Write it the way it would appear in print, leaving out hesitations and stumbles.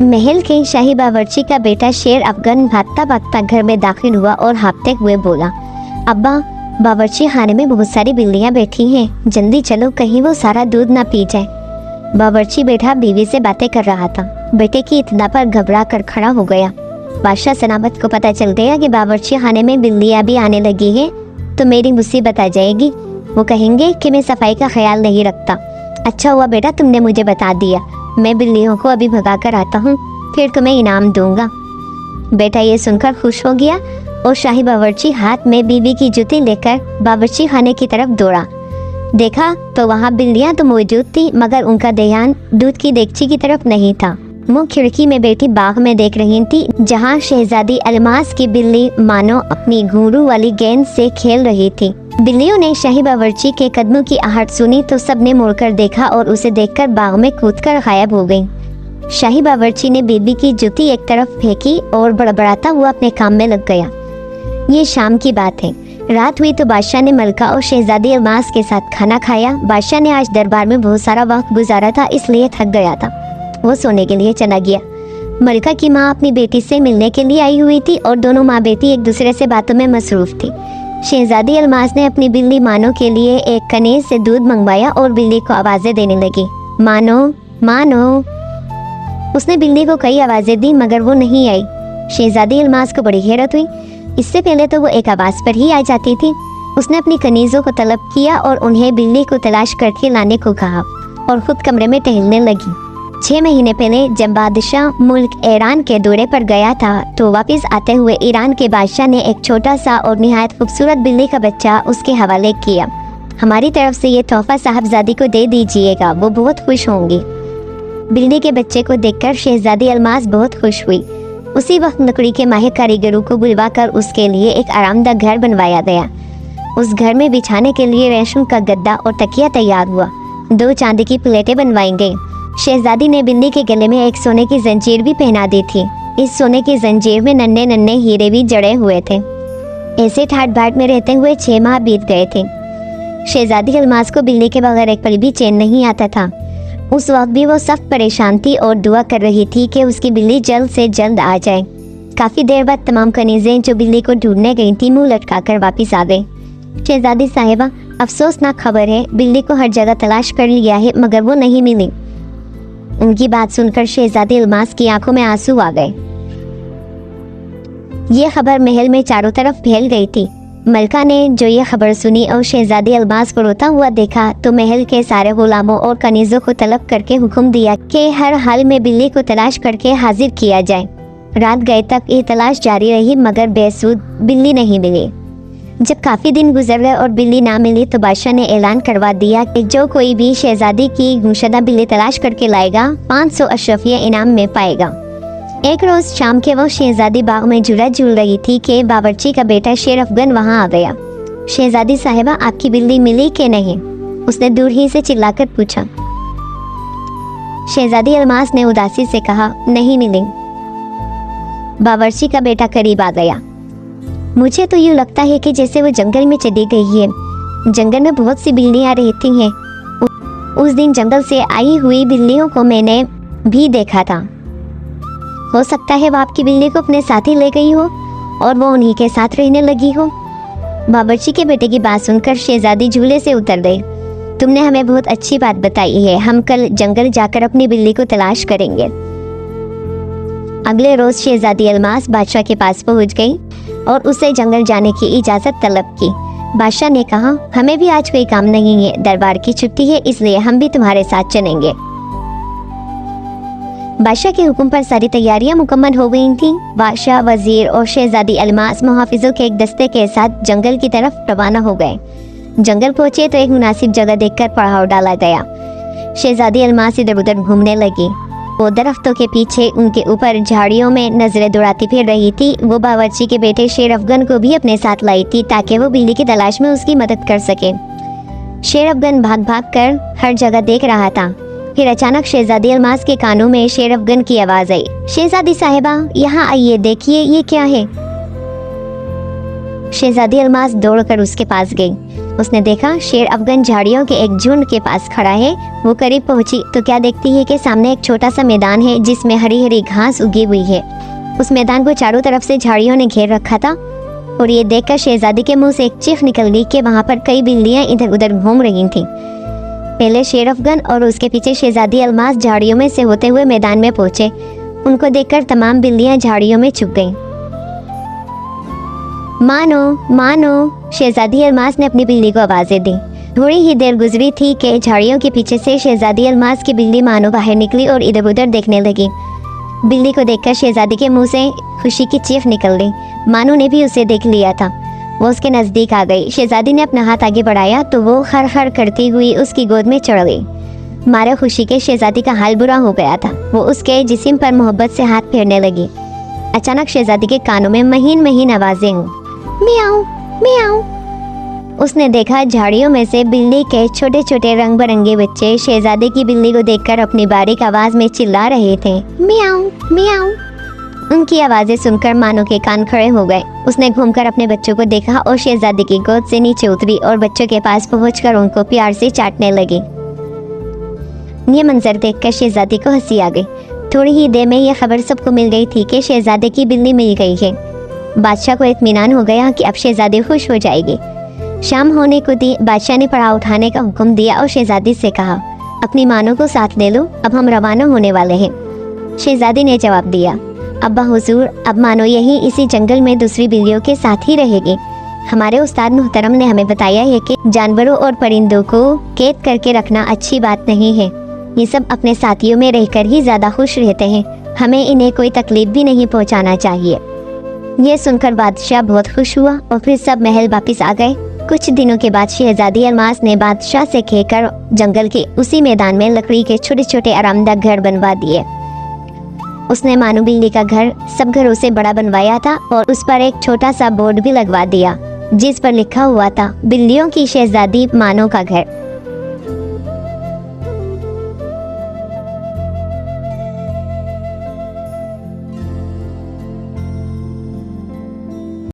महल के शाही बावर्ची का बेटा शेर अफगन भागता भागता घर में दाखिल हुआ और हाँफते हुए बोला, अब्बा, बावर्ची खाने में बहुत सारी बिल्लियाँ बैठी हैं, जल्दी चलो कहीं वो सारा दूध ना पी जाए। बावर्ची बेटा बीवी से बातें कर रहा था। बेटे की इत्तला पर घबरा कर खड़ा हो गया। बादशाह सनाबत को पता चल गया कि बावर्ची खाने में बिल्लियाँ भी आने लगी हैं तो मेरी मुसीबत आ जाएगी। वो कहेंगे कि मैं सफाई का ख्याल नहीं रखता। अच्छा हुआ बेटा तुमने मुझे बता दिया, मैं बिल्लियों को अभी भगा कर आता हूँ, फिर तुम्हें इनाम दूंगा। बेटा ये सुनकर खुश हो गया और शाही बावर्ची हाथ में बीवी की जूती लेकर बावर्ची खाने की तरफ दौड़ा। देखा तो वहाँ बिल्लियाँ तो मौजूद थी, मगर उनका ध्यान दूध की देगची की तरफ नहीं था। वो खिड़की में बैठी बाग में देख रही थी, जहाँ शहजादी अलमास की बिल्ली मानो अपनी घुंघरू वाली गेंद से खेल रही थी। बिल्लियों ने शाही बावर्ची के कदमों की आहट सुनी तो सबने मुड़कर देखा और उसे देखकर बाग में कूदकर गायब हो गई। शाही बावर्ची ने बीबी की जूती एक तरफ फेंकी और बड़बड़ाता हुआ अपने काम में लग गया। ये शाम की बात है। रात हुई तो बादशाह ने मलका और शहजादी अलमास के साथ खाना खाया। बादशाह ने आज दरबार में बहुत सारा वक्त गुजारा था, इसलिए थक गया था। वो सोने के लिए चला गया। मलका की माँ अपनी बेटी से मिलने के लिए आई हुई थी और दोनों माँ बेटी एक दूसरे से बातों में मसरूफ थी। शहजादी अलमास ने अपनी बिल्ली मानो के लिए एक कनेज से दूध मंगवाया और बिल्ली को आवाज़ें देने लगी। मानो, मानो। उसने बिल्ली को कई आवाज़ें दी मगर वो नहीं आई। शहजादी अलमास को बड़ी हैरत हुई। इससे पहले तो वो एक आवाज़ पर ही आ जाती थी। उसने अपनी कनीज़ों को तलब किया और उन्हें बिल्ली को तलाश करके लाने को कहा और खुद कमरे में टहलने लगी। 6 महीने पहले जब बादशाह मुल्क ईरान के दौरे पर गया था तो वापस आते हुए ईरान के बादशाह ने एक छोटा सा और निहायत खूबसूरत बिल्ली का बच्चा उसके हवाले किया। हमारी तरफ से ये तोहफा साहबजादी को दे दीजिएगा, वो बहुत खुश होंगी। बिल्ली के बच्चे को देखकर शहजादी अलमास बहुत खुश हुई। उसी वक्त लकड़ी के माहिर कारीगरों को बुलवाकर उसके लिए एक आरामदायक घर बनवाया गया। उस घर में बिछाने के लिए रेशम का गद्दा और तकिया तैयार हुआ। 2 चांदी की प्लेटें बनवाई गई। शहजादी ने बिल्ली के गले में एक सोने की जंजीर भी पहना दी थी। इस सोने की जंजीर में नन्हे नन्हे हीरे भी जड़े हुए थे। ऐसे ठाट बाट में रहते हुए 6 माह बीत गए थे। शहजादी अलमास को बिल्ली के बगैर एक पल भी चैन नहीं आता था। उस वक्त भी वो सख्त परेशान थी और दुआ कर रही थी कि उसकी बिल्ली जल्द से जल्द आ जाए। काफ़ी देर बाद तमाम कनीज़ें जो बिल्ली को ढूंढने गई थी मुँह लटकाकर वापस आ गई। शहजादी साहिबा, अफसोसनाक खबर है, बिल्ली को हर जगह तलाश कर लिया है मगर वो नहीं मिली। उनकी बात सुनकर शहजादी अलमास की आंखों में आंसू आ गए। ये खबर महल में चारों तरफ फैल गई थी। मलका ने जो ये खबर सुनी और शहजादी अलमास को रोता हुआ देखा तो महल के सारे गुलामों और कनीज़ों को तलब करके हुक्म दिया कि हर हाल में बिल्ली को तलाश करके हाजिर किया जाए। रात गए तक ये तलाश जारी रही मगर बेसुध बिल्ली नहीं मिली। जब काफ़ी दिन गुजर गए और बिल्ली ना मिली तो बादशाह ने ऐलान करवा दिया कि जो कोई भी शहजादी की गुमशुदा बिल्ली तलाश करके लाएगा 500 अशरफिया इनाम में पाएगा। एक रोज़ शाम के वो शहजादी बाग में झूला झूल रही थी कि बावर्ची का बेटा शेर अफगन वहाँ आ गया। शहजादी साहिबा, आपकी बिल्ली मिली कि नहीं? उसने दूर ही से चिल्लाकर पूछा। शहजादी अलमास ने उदासी से कहा, नहीं मिली। बावर्ची का बेटा करीब आ गया। मुझे तो यूँ लगता है कि जैसे वो जंगल में चली गई है। जंगल में बहुत सी बिल्लियाँ रहती हैं। उस दिन जंगल से आई हुई बिल्लियों को मैंने भी देखा था। हो सकता है वो आपकी बिल्ली को अपने साथ ही ले गई हो और वो उन्हीं के साथ रहने लगी हो। बावर्ची के बेटे की बात सुनकर शहजादी झूले से उतर गई। तुमने हमें बहुत अच्छी बात बताई है, हम कल जंगल जाकर अपनी बिल्ली को तलाश करेंगे। अगले रोज शहजादी अलमास बादशाह के पास पहुंच गई और उसे जंगल जाने की इजाज़त तलब की। बादशाह ने कहा, हमें भी आज कोई काम नहीं है, दरबार की छुट्टी है, इसलिए हम भी तुम्हारे साथ चलेंगे। बादशाह के हुक्म पर सारी तैयारियां मुकम्मल हो गई थीं। बादशाह, वजीर और शहजादी अलमास मुहाफिजों के एक दस्ते के साथ जंगल की तरफ रवाना हो गए। जंगल पहुंचे तो एक मुनासिब जगह देखकर पड़ाव डाला गया। शहजादी अलमास इधर उधर घूमने लगी। वो दरख्तों के पीछे उनके ऊपर झाड़ियों में नजरें दौड़ाती फिर रही थी। वो बावर्ची के बेटे शेर अफगन को भी अपने साथ लाई थी ताकि वो बिल्ली की तलाश में उसकी मदद कर सके। शेर अफगन भाग भाग कर हर जगह देख रहा था। फिर अचानक शहजादी अलमास के कानों में शेर अफगन की आवाज़ आई, शहजादी साहिबा, यहाँ आइए, देखिए ये क्या है। शहजादी अलमास दौड़कर उसके पास गई। उसने देखा शेर अफगन झाड़ियों के एक झुंड के पास खड़ा है। वो करीब पहुंची तो क्या देखती है कि सामने एक छोटा सा मैदान है जिसमें हरी हरी घास उगी हुई है। उस मैदान को चारों तरफ से झाड़ियों ने घेर रखा था और ये देखकर शहजादी के मुंह से एक चीख निकल गई कि वहाँ पर कई बिल्लियाँ इधर उधर घूम रही थीं। पहले शेर अफगन और उसके पीछे शहजादी अलमास झाड़ियों में से होते हुए मैदान में पहुंचे। उनको देखकर तमाम बिल्लियाँ झाड़ियों में छुप गईं। मानो मानो, शहजादी अलमास ने अपनी बिल्ली को आवाज़ें दी। थोड़ी ही देर गुजरी थी कि झाड़ियों के पीछे से शहजादी अलमास की बिल्ली मानो बाहर निकली और इधर उधर देखने लगी। बिल्ली को देखकर शहजादी के मुंह से खुशी की चीख निकल गई। मानो ने भी उसे देख लिया था। वो उसके नज़दीक आ गई। शहजादी ने अपना हाथ आगे बढ़ाया तो वो हर हर करती हुई उसकी गोद में चढ़ गई। मारे खुशी के शहजादी का हाल बुरा हो गया था। वो उसके जिस्म पर मोहब्बत से हाथ फेरने लगी। अचानक शहजादी के कानों में महीन महीन आवाज़ें हुईं, मियाऊं मियाऊं। उसने देखा झाड़ियों में से बिल्ली के छोटे छोटे रंग बिरंगे बच्चे शहजादे की बिल्ली को देखकर अपनी बारीक आवाज में चिल्ला रहे थे, मियाऊं मियाऊं। उनकी आवाजें सुनकर मानो के कान खड़े हो गए। उसने घूमकर अपने बच्चों को देखा और शहजादी की गोद से नीचे उतरी और बच्चों के पास पहुंचकर उनको प्यार से चाटने लगी। ये मंजर देखकर शहजादी को हंसी आ गई। थोड़ी ही देर में यह खबर सबको मिल गई थी कि शहजादे की बिल्ली मिल गई है। बादशाह को इत्मीनान हो गया कि अब शहजादी खुश हो जाएगी। शाम होने को दी बादशाह ने पड़ाव उठाने का हुक्म दिया और शहजादी से कहा, अपनी मानो को साथ ले लो, अब हम रवाना होने वाले हैं। शहजादी ने जवाब दिया, अब्बा हुजूर, अब मानो यही इसी जंगल में दूसरी बिल्लियों के साथ ही रहेगी। हमारे उस्ताद मुहतरम ने हमें बताया है कि जानवरों और परिंदों को कैद करके रखना अच्छी बात नहीं है। ये सब अपने साथियों में रहकर ही ज़्यादा खुश रहते हैं। हमें इन्हें कोई तकलीफ भी नहीं पहुंचाना चाहिए। ये सुनकर बादशाह बहुत खुश हुआ और फिर सब महल वापस आ गए। कुछ दिनों के बाद शहजादी अलमास ने बादशाह से कहकर जंगल के उसी मैदान में लकड़ी के छोटे छोटे आरामदायक घर बनवा दिए। उसने मानो बिल्ली का घर सब घरों से बड़ा बनवाया था और उस पर एक छोटा सा बोर्ड भी लगवा दिया जिस पर लिखा हुआ था, बिल्लियों की शहजादी मानो का घर।